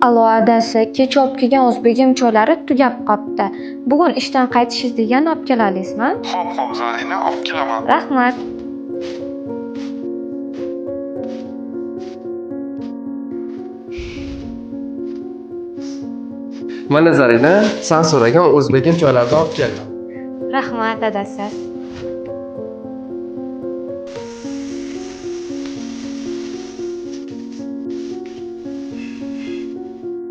Allo adasi, kech olib kelgan o'zbegim choylari tugab qopti. Bugun ishdan qaytishingiz degani olib kelalaysizmi? Xo'p, Zarina, olib kelaman. Rahmat. Mana Zarina, sen so'ragan o'zbegim choylardan olib keldim. Rahmat adasi.